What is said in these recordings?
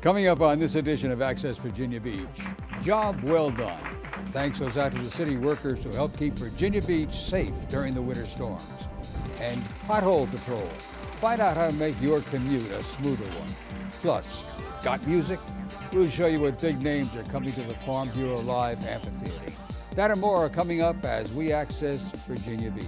Coming up on this edition of Access Virginia Beach, job well done. Thanks goes out to the city workers who help keep Virginia Beach safe during the winter storms. And pothole patrol. Find out how to make your commute a smoother one. Plus, got music? We'll show you what big names are coming to the Farm Bureau Live Amphitheater. That and more are coming up as we access Virginia Beach.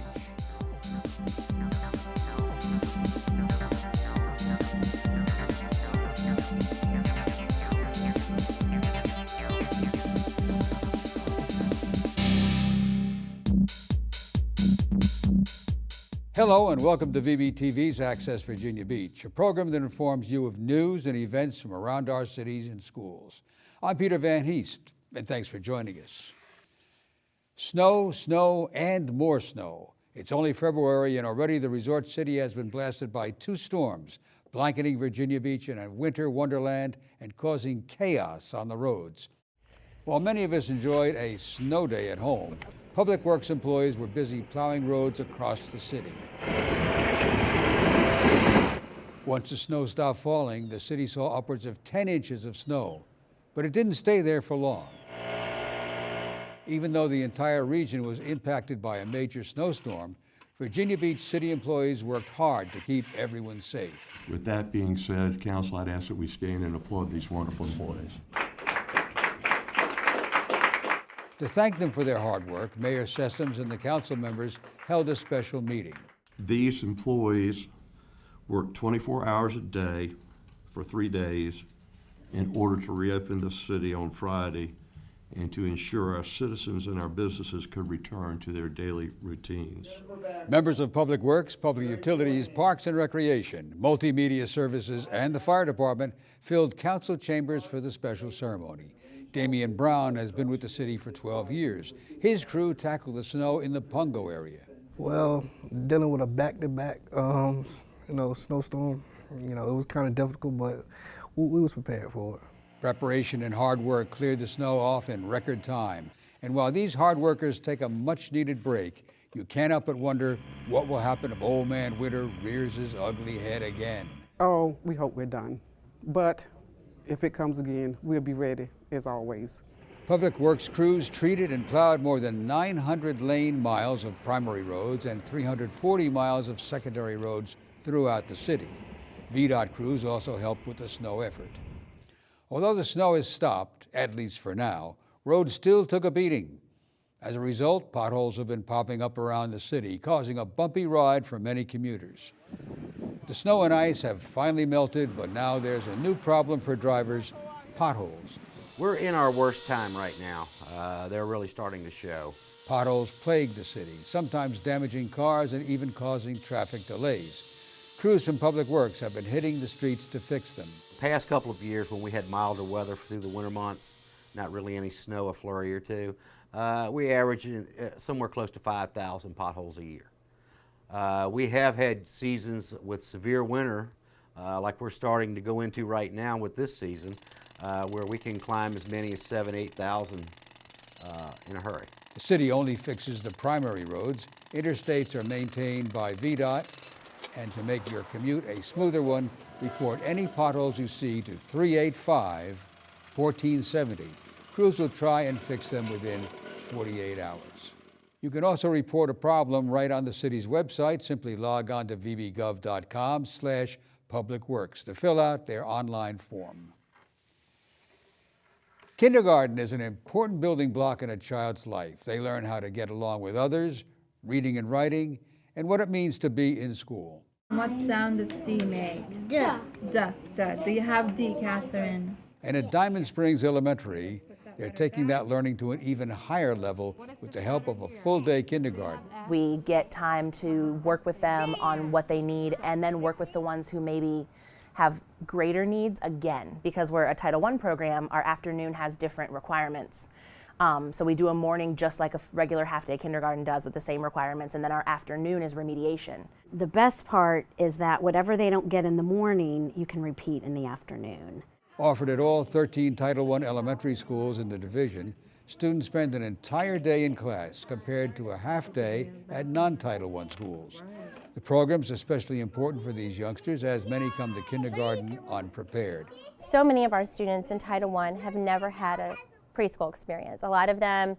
Hello and welcome to VBTV's Access Virginia Beach, a program that informs you of news and events from around our cities and schools. I'm Peter Van Heest, and thanks for joining us. Snow, snow, and more snow. It's only February and already the resort city has been blasted by two storms, blanketing Virginia Beach in a winter wonderland and causing chaos on the roads. While many of us enjoyed a snow day at home, Public Works employees were busy plowing roads across the city. Once the snow stopped falling, the city saw upwards of 10 inches of snow, but it didn't stay there for long. Even though the entire region was impacted by a major snowstorm, Virginia Beach city employees worked hard to keep everyone safe. With that being said, Council, I'd ask that we stand and applaud these wonderful employees. To thank them for their hard work, Mayor Sessoms and the council members held a special meeting. These employees worked 24 hours a day for 3 days in order to reopen the city on Friday and to ensure our citizens and our businesses could return to their daily routines. Members of Public Works, Public Utilities, Parks and Recreation, Multimedia Services, and the Fire Department filled council chambers for the special ceremony. Damian Brown has been with the city for 12 years. His crew tackled the snow in the Pungo area. Well, dealing with a back-to-back, snowstorm, it was kind of difficult, but we was prepared for it. Preparation and hard work cleared the snow off in record time. And while these hard workers take a much-needed break, you can't help but wonder what will happen if Old Man Winter rears his ugly head again. Oh, we hope we're done. But if it comes again, we'll be ready, as always. Public Works crews treated and plowed more than 900 lane miles of primary roads and 340 miles of secondary roads throughout the city. VDOT crews also helped with the snow effort. Although the snow has stopped, at least for now, roads still took a beating. As a result, potholes have been popping up around the city, causing a bumpy ride for many commuters. The snow and ice have finally melted, but now there's a new problem for drivers: potholes. We're in our worst time right now. They're really starting to show. Potholes plague the city, sometimes damaging cars and even causing traffic delays. Crews from Public Works have been hitting the streets to fix them. Past couple of years when we had milder weather through the winter months, not really any snow, a flurry or two, we average somewhere close to 5,000 potholes a year. We have had seasons with severe winter, like we're starting to go into right now with this season, where we can climb as many as 7,000 to 8,000 in a hurry. The city only fixes the primary roads. Interstates are maintained by VDOT. And to make your commute a smoother one, report any potholes you see to 385-1470. Crews will try and fix them within 48 hours. You can also report a problem right on the city's website. Simply log on to vbgov.com/publicworks to fill out their online form. Kindergarten is an important building block in a child's life. They learn how to get along with others, reading and writing, and what it means to be in school. What sound does D make? Duh. Duh, duh. Do you have D, Catherine? And at Diamond Springs Elementary, they're taking that learning to an even higher level with the help of a full-day kindergarten. We get time to work with them on what they need and then work with the ones who maybe have greater needs again. Because we're a Title I program, our afternoon has different requirements. So we do a morning just like a regular half-day kindergarten does with the same requirements, and then our afternoon is remediation. The best part is that whatever they don't get in the morning, you can repeat in the afternoon. Offered at all 13 Title I elementary schools in the division, Students spend an entire day in class compared to a half day at non-Title I schools. The program's especially important for these youngsters as many come to kindergarten unprepared. So many of our students in Title I have never had a preschool experience. A lot of them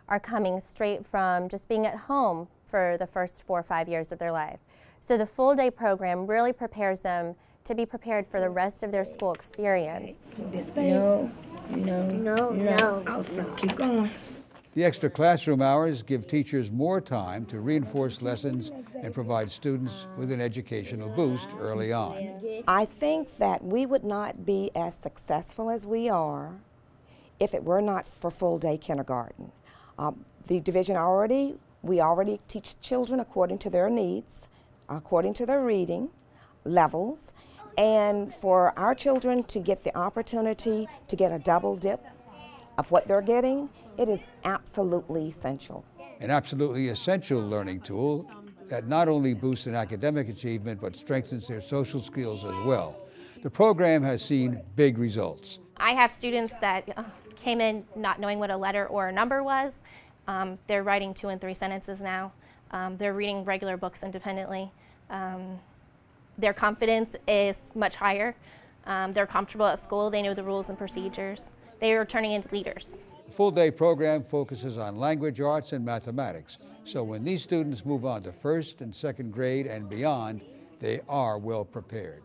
are coming straight from just being at home for the first 4 or 5 years of their life. So the full day program really prepares them to be prepared for the rest of their school experience. No. Also, keep going. The extra classroom hours give teachers more time to reinforce lessons and provide students with an educational boost early on. I think that we would not be as successful as we are if it were not for full day kindergarten. The division we already teach children according to their needs, according to their reading levels, and for our children to get the opportunity to get a double dip of what they're getting, it is absolutely essential. An absolutely essential learning tool that not only boosts an academic achievement but strengthens their social skills as well. The program has seen big results. I have students that came in not knowing what a letter or a number was. They're writing 2 and 3 sentences now. They're reading regular books independently. Their confidence is much higher. They're comfortable at school. They know the rules and procedures. They are turning into leaders. The full-day program focuses on language arts and mathematics, so when these students move on to 1st and 2nd grade and beyond, they are well prepared.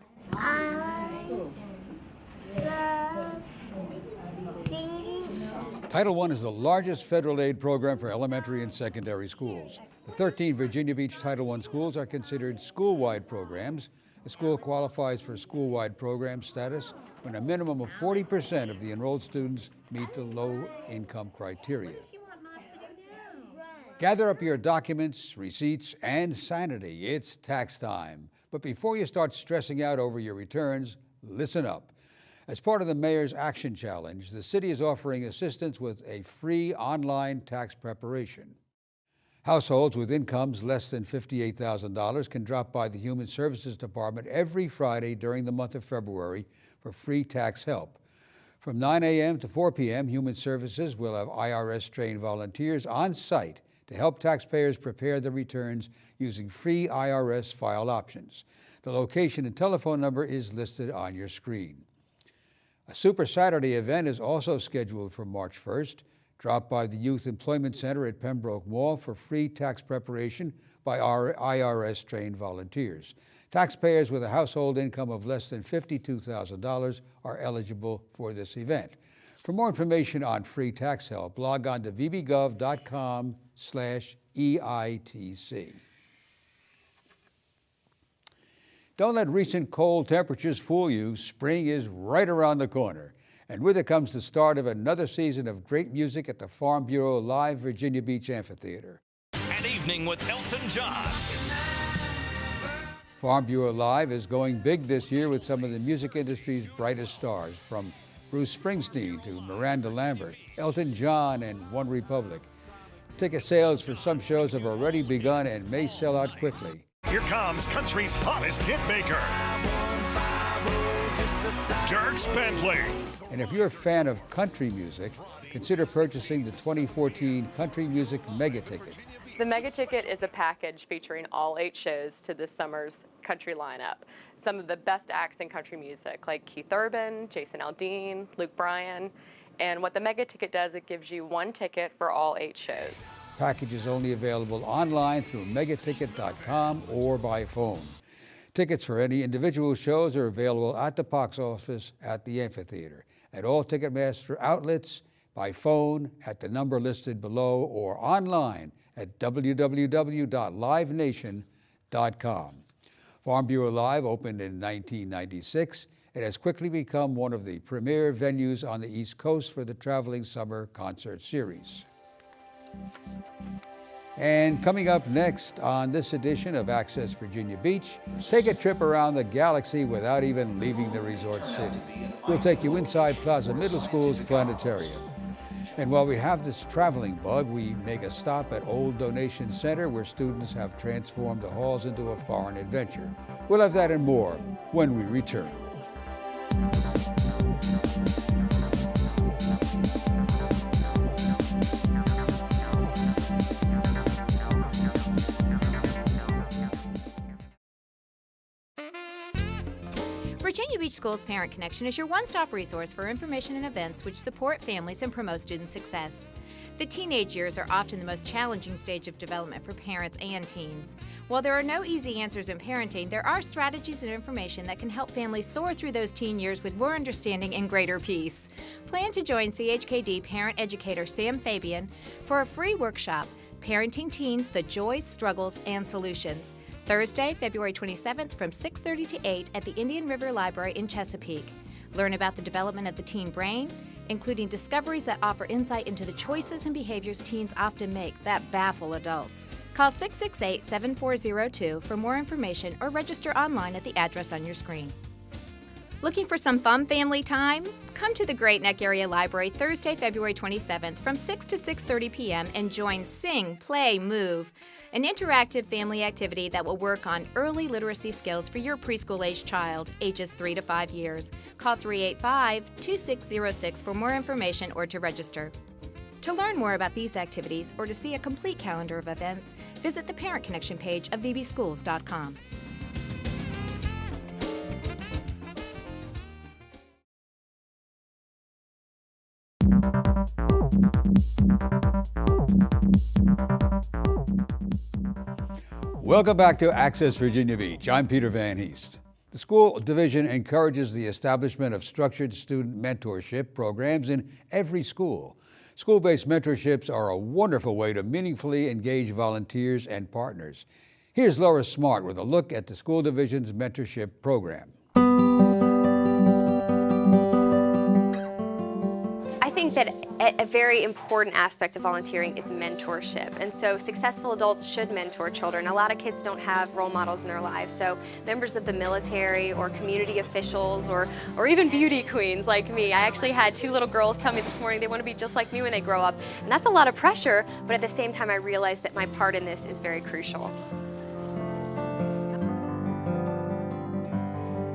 Title I is the largest federal aid program for elementary and secondary schools. The 13 Virginia Beach Title I schools are considered school-wide programs. A school qualifies for school-wide program status when a minimum of 40% of the enrolled students meet the low-income criteria. Gather up your documents, receipts, and sanity. It's tax time. But before you start stressing out over your returns, listen up. As part of the Mayor's Action Challenge, the city is offering assistance with a free online tax preparation. Households with incomes less than $58,000 can drop by the Human Services Department every Friday during the month of February for free tax help. From 9 a.m. to 4 p.m., Human Services will have IRS-trained volunteers on site to help taxpayers prepare their returns using free IRS file options. The location and telephone number is listed on your screen. A Super Saturday event is also scheduled for March 1st. Drop by the Youth Employment Center at Pembroke Mall for free tax preparation by our IRS-trained volunteers. Taxpayers with a household income of less than $52,000 are eligible for this event. For more information on free tax help, log on to vbgov.com/EITC. Don't let recent cold temperatures fool you. Spring is right around the corner. And with it comes the start of another season of great music at the Farm Bureau Live Virginia Beach Amphitheater. An evening with Elton John. Farm Bureau Live is going big this year with some of the music industry's brightest stars, from Bruce Springsteen to Miranda Lambert, Elton John, and One Republic. Ticket sales for some shows have already begun and may sell out quickly. Here comes country's hottest hit maker, Dierks Bentley. And if you're a fan of country music, consider purchasing the 2014 Country Music Mega Ticket. The Mega Ticket is a package featuring all 8 shows to this summer's country lineup. Some of the best acts in country music, like Keith Urban, Jason Aldean, Luke Bryan. And what the Mega Ticket does, it gives you 1 ticket for all 8 shows. Package is only available online through megaticket.com or by phone. Tickets for any individual shows are available at the box office at the amphitheater, at all Ticketmaster outlets, by phone at the number listed below, or online at www.livenation.com. Farm Bureau Live opened in 1996. It has quickly become one of the premier venues on the East Coast for the traveling summer concert series. And coming up next on this edition of Access Virginia Beach, take a trip around the galaxy without even leaving the resort city. We'll take you inside Plaza Middle School's Planetarium. And while we have this traveling bug, we make a stop at Old Donation Center, where students have transformed the halls into a foreign adventure. We'll have that and more when we return. Virginia Beach Schools Parent Connection is your one-stop resource for information and events which support families and promote student success. The teenage years are often the most challenging stage of development for parents and teens. While there are no easy answers in parenting, there are strategies and information that can help families soar through those teen years with more understanding and greater peace. Plan to join CHKD parent educator Sam Fabian for a free workshop, Parenting Teens, the Joys, Struggles, and Solutions. Thursday, February 27th from 6:30 to 8 at the Indian River Library in Chesapeake. Learn about the development of the teen brain, including discoveries that offer insight into the choices and behaviors teens often make that baffle adults. Call 668-7402 for more information or register online at the address on your screen. Looking for some fun family time? Come to the Great Neck Area Library Thursday, February 27th from 6 to 6:30 p.m. and join Sing, Play, Move, an interactive family activity that will work on early literacy skills for your preschool-age child, ages 3 to 5 years. Call 385-2606 for more information or to register. To learn more about these activities or to see a complete calendar of events, visit the Parent Connection page of vbschools.com. Welcome back to Access Virginia Beach. I'm Peter Van Heest. The school division encourages the establishment of structured student mentorship programs in every school. School-based mentorships are a wonderful way to meaningfully engage volunteers and partners. Here's Laura Smart with a look at the school division's mentorship program. I think that a very important aspect of volunteering is mentorship, and so successful adults should mentor children. A lot of kids don't have role models in their lives, so members of the military or community officials or even beauty queens like me. I actually had 2 little girls tell me this morning they want to be just like me when they grow up, and that's a lot of pressure, but at the same time I realized that my part in this is very crucial.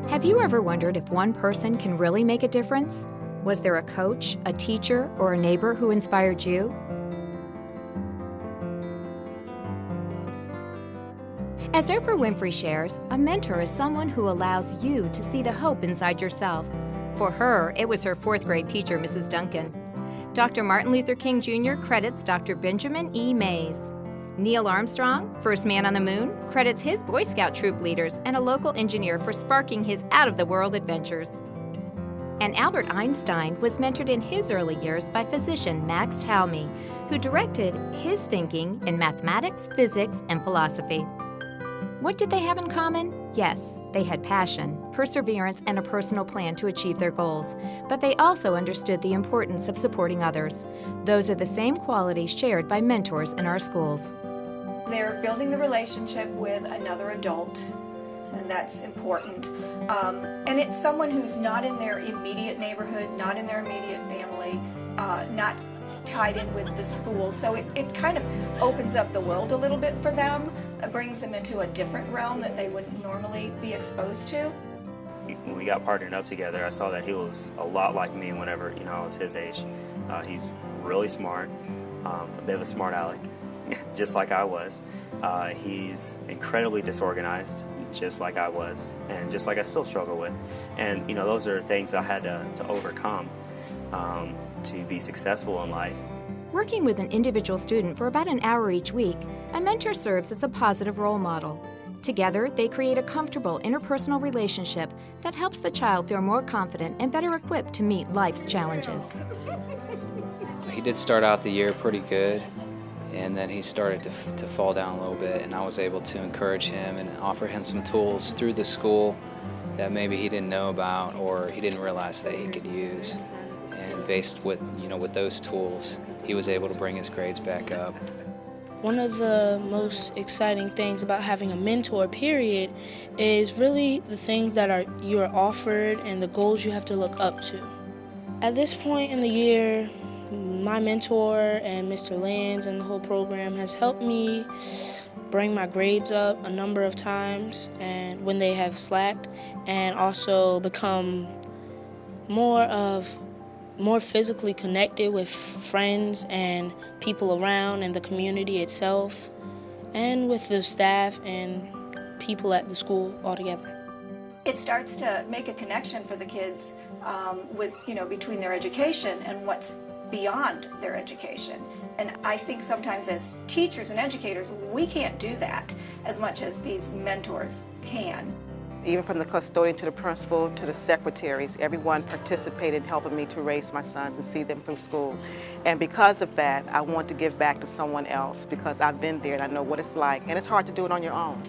Have you ever wondered if one person can really make a difference? Was there a coach, a teacher, or a neighbor who inspired you? As Oprah Winfrey shares, a mentor is someone who allows you to see the hope inside yourself. For her, it was her 4th grade teacher, Mrs. Duncan. Dr. Martin Luther King Jr. credits Dr. Benjamin E. Mays. Neil Armstrong, first man on the moon, credits his Boy Scout troop leaders and a local engineer for sparking his out-of-the-world adventures. And Albert Einstein was mentored in his early years by physician Max Talmy, who directed his thinking in mathematics, physics, and philosophy. What did they have in common? Yes, they had passion, perseverance, and a personal plan to achieve their goals, but they also understood the importance of supporting others. Those are the same qualities shared by mentors in our schools. They're building the relationship with another adult, and that's important. And it's someone who's not in their immediate neighborhood, not in their immediate family, not tied in with the school. So it kind of opens up the world a little bit for them. It brings them into a different realm that they wouldn't normally be exposed to. When we got partnered up together, I saw that he was a lot like me whenever I was his age. He's really smart, a bit of a smart aleck, just like I was. He's incredibly disorganized, just like I was, and just like I still struggle with. And those are things that I had to overcome to be successful in life. Working with an individual student for about an hour each week, a mentor serves as a positive role model. Together, they create a comfortable interpersonal relationship that helps the child feel more confident and better equipped to meet life's challenges. He did start out the year pretty good, and then he started to fall down a little bit, and I was able to encourage him and offer him some tools through the school that maybe he didn't know about or he didn't realize that he could use. And based with those tools, he was able to bring his grades back up. One of the most exciting things about having a mentor, period, is really the things that you are offered and the goals you have to look up to. At this point in the year, my mentor and Mr. Lands and the whole program has helped me bring my grades up a number of times and when they have slacked, and also become more physically connected with friends and people around and the community itself, and with the staff and people at the school altogether. it starts to make a connection for the kids with, between their education and what's beyond their education. And I think sometimes as teachers and educators, we can't do that as much as these mentors can. Even from the custodian to the principal to the secretaries, everyone participated in helping me to raise my sons and see them through school. And because of that, I want to give back to someone else because I've been there and I know what it's like. And it's hard to do it on your own.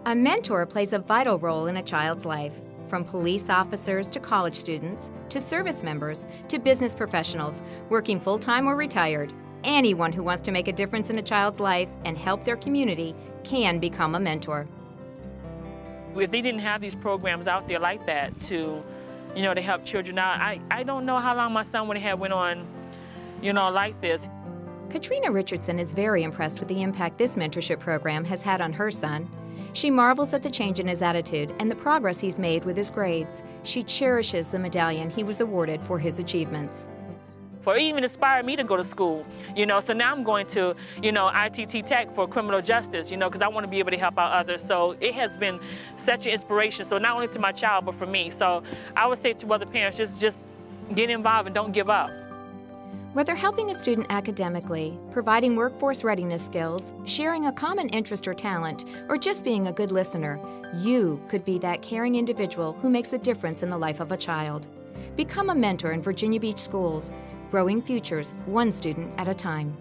A mentor plays a vital role in a child's life, from police officers to college students, to service members, to business professionals, working full-time or retired. Anyone who wants to make a difference in a child's life and help their community can become a mentor. If they didn't have these programs out there like that to help children out, I don't know how long my son would have went on, like this. Katrina Richardson is very impressed with the impact this mentorship program has had on her son. She marvels at the change in his attitude and the progress he's made with his grades. She cherishes the medallion he was awarded for his achievements. For even inspired me to go to school, so now I'm going to, ITT Tech for criminal justice, because I want to be able to help out others. So it has been such an inspiration, so not only to my child, but for me. So I would say to other parents, just get involved and don't give up. Whether helping a student academically, providing workforce readiness skills, sharing a common interest or talent, or just being a good listener, you could be that caring individual who makes a difference in the life of a child. Become a mentor in Virginia Beach schools, growing futures one student at a time.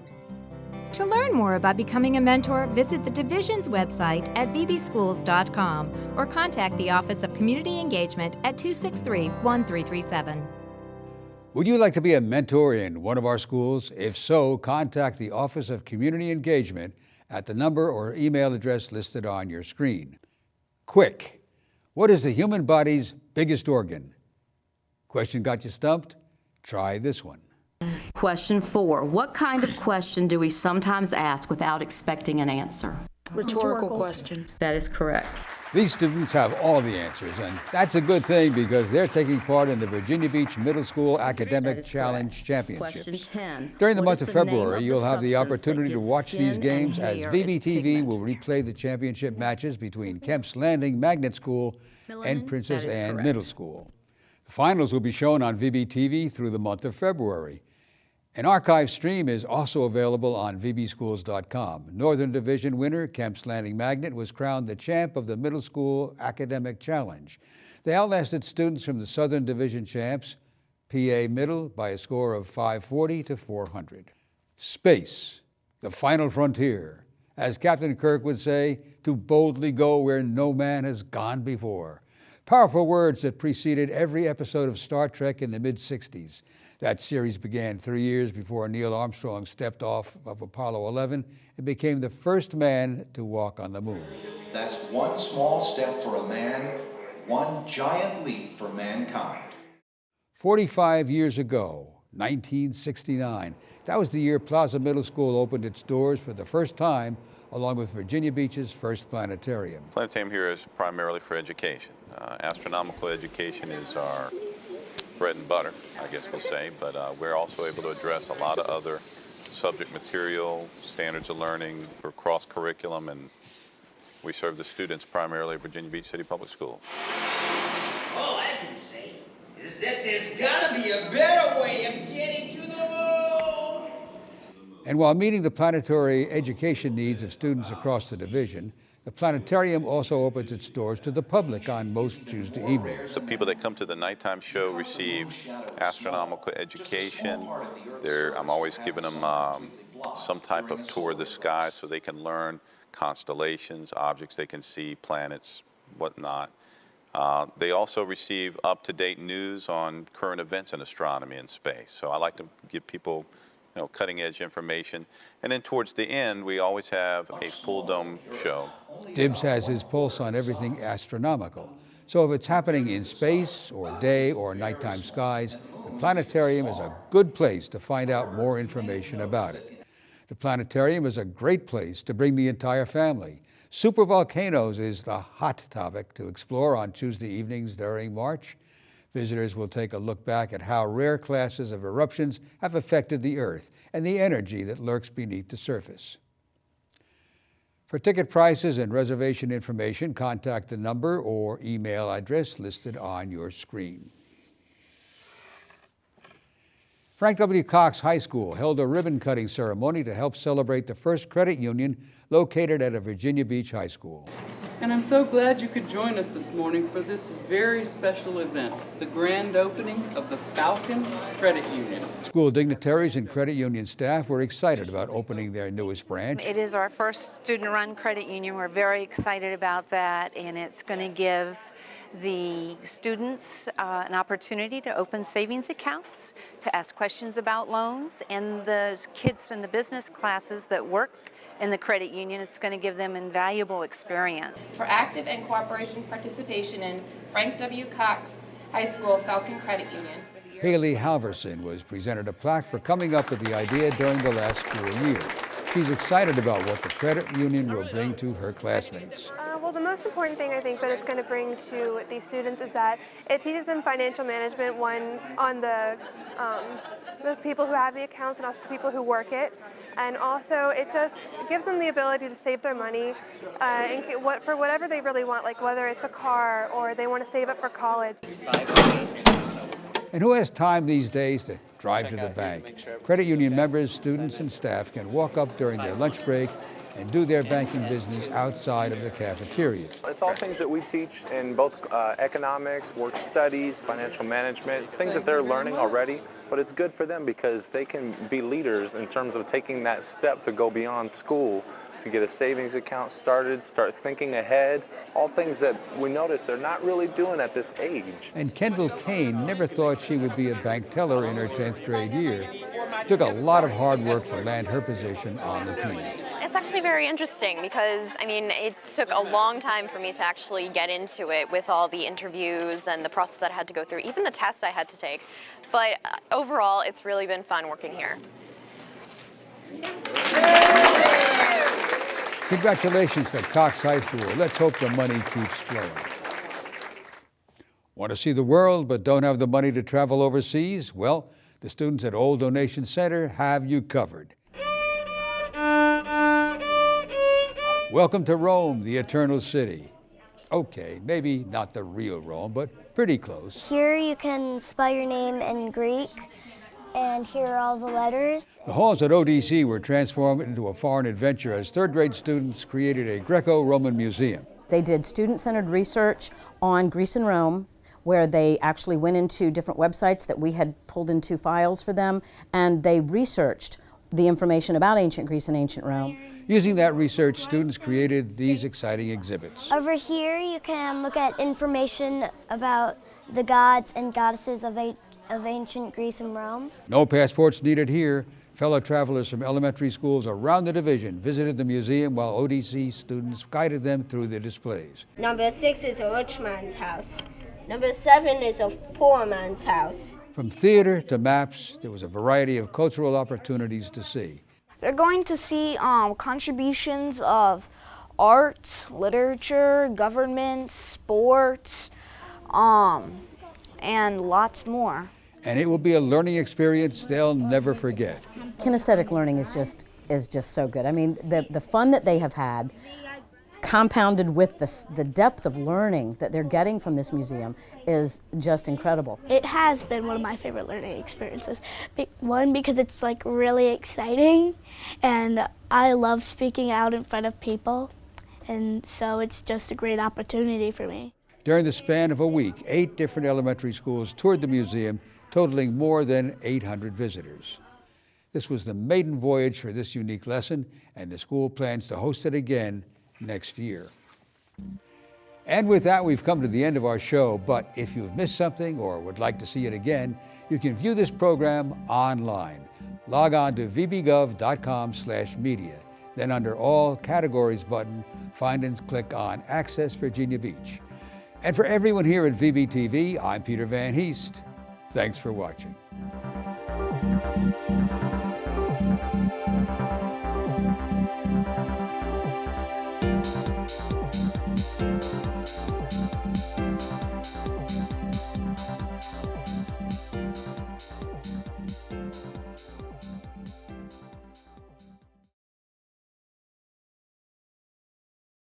To learn more about becoming a mentor, visit the division's website at vbschools.com or contact the Office of Community Engagement at 263-1337. Would you like to be a mentor in one of our schools? If so, contact the Office of Community Engagement at the number or email address listed on your screen. Quick, what is the human body's biggest organ? Question got you stumped? Try this one. Question 4. What kind of question do we sometimes ask without expecting an answer? Rhetorical question. That is correct. These students have all the answers, and that's a good thing because they're taking part in the Virginia Beach Middle School Academic Challenge Championships. Question 10. During the What month is of the name February, of the you'll have the substance opportunity that to watch gives these skin games and as hair its VBTV pigment? will replay the championship matches between Kemp's Landing Magnet School and Princess That is Anne correct. Middle School. The finals will be shown on VBTV through the month of February. An archive stream is also available on vbschools.com. Northern Division winner Kemp's Landing Magnet was crowned the champ of the Middle School Academic Challenge. They outlasted students from the Southern Division champs, PA Middle, by a score of 540 to 400. Space, the final frontier. As Captain Kirk would say, to boldly go where no man has gone before. Powerful words that preceded every episode of Star Trek in the mid-60s. That series began 3 years before Neil Armstrong stepped off of Apollo 11 and became the first man to walk on the moon. That's one small step for a man, one giant leap for mankind. 45 years ago, 1969, that was the year Plaza Middle School opened its doors for the first time, along with Virginia Beach's first planetarium. Planetarium here is primarily for education. Astronomical education is our bread and butter, I guess we'll say, but we're also able to address a lot of other subject material, standards of learning for cross-curriculum, and we serve the students primarily at Virginia Beach City Public School. All I can say is that there's gotta be a better way of getting to the moon. And while meeting the planetary education needs of students across the division, the planetarium also opens its doors to the public on most Tuesday evenings. The people that come to the nighttime show receive astronomical education. I'm always giving them some type of tour of the sky so they can learn constellations, objects they can see, planets, whatnot. They also receive up-to-date news on current events in astronomy and space. So I like to give people cutting-edge information. And then towards the end, we always have a full dome show. Dibbs has his pulse on everything astronomical. So if it's happening in space or day or nighttime skies, the planetarium is a good place to find out more information about it. The planetarium is a great place to bring the entire family. Supervolcanoes is the hot topic to explore on Tuesday evenings during March. Visitors will take a look back at how rare classes of eruptions have affected the Earth and the energy that lurks beneath the surface. For ticket prices and reservation information, contact the number or email address listed on your screen. Frank W. Cox High School held a ribbon-cutting ceremony to help celebrate the first credit union located at a Virginia Beach high school. And I'm so glad you could join us this morning for this very special event, the grand opening of the Falcon Credit Union. School dignitaries and credit union staff were excited about opening their newest branch. It is our first student-run credit union. We're very excited about that, and it's going to give the students an opportunity to open savings accounts, to ask questions about loans, and the kids in the business classes that work in the credit union, it's going to give them invaluable experience. For active and cooperation participation in Frank W. Cox High School Falcon Credit Union. Haley Halverson was presented a plaque for coming up with the idea during the last school year. She's excited about what the credit union will bring to her classmates. Well, the most important thing I think that it's going to bring to these students is that it teaches them financial management, one on the people who have the accounts and also the people who work it. And also it just gives them the ability to save their money for whatever they really want, like whether it's a car or they want to save up for college. And who has time these days to drive to the bank? Credit union members, students, and staff can walk up during their lunch break and do their banking business outside of the cafeteria. It's all things that we teach in both economics, work studies, financial management, things that they're learning already, but it's good for them because they can be leaders in terms of taking that step to go beyond school, to get a savings account started, start thinking ahead, all things that we notice they're not really doing at this age. And Kendall Kane never thought she would be a bank teller in her 10th grade year. It took a lot of hard work to land her position on the team. It's actually very interesting because, I mean, it took a long time for me to actually get into it with all the interviews and the process that I had to go through, even the test I had to take. But overall, it's really been fun working here. Congratulations to Cox High School. Let's hope the money keeps flowing. Want to see the world but don't have the money to travel overseas? Well, the students at Old Donation Center have you covered. Welcome to Rome, the Eternal City. Okay, maybe not the real Rome, but pretty close. Here you can spell your name in Greek, and here are all the letters. The halls at ODC were transformed into a foreign adventure as third-grade students created a Greco-Roman museum. They did student-centered research on Greece and Rome, where they actually went into different websites that we had pulled into files for them, and they researched the information about ancient Greece and ancient Rome. Using that research, students created these exciting exhibits. Over here you can look at information about the gods and goddesses of ancient Greece and Rome. No passports needed here. Fellow travelers from elementary schools around the division visited the museum while ODC students guided them through the displays. Number 6 is a rich man's house. Number 7 is a poor man's house. From theater to maps, there was a variety of cultural opportunities to see. They're going to see contributions of art, literature, government, sports, and lots more. And it will be a learning experience they'll never forget. Kinesthetic learning is just so good. I mean, the fun that they have had, compounded with the depth of learning that they're getting from this museum, is just incredible. It has been one of my favorite learning experiences. One, because it's like really exciting, and I love speaking out in front of people, and so it's just a great opportunity for me. During the span of a week, 8 different elementary schools toured the museum, totaling more than 800 visitors. This was the maiden voyage for this unique lesson, and the school plans to host it again next year. And with that, we've come to the end of our show, but if you've missed something or would like to see it again, you can view this program online. Log on to vbgov.com/media. Then under All Categories button, find and click on Access Virginia Beach. And for everyone here at VBTV, I'm Peter Van Heest. Thanks for watching.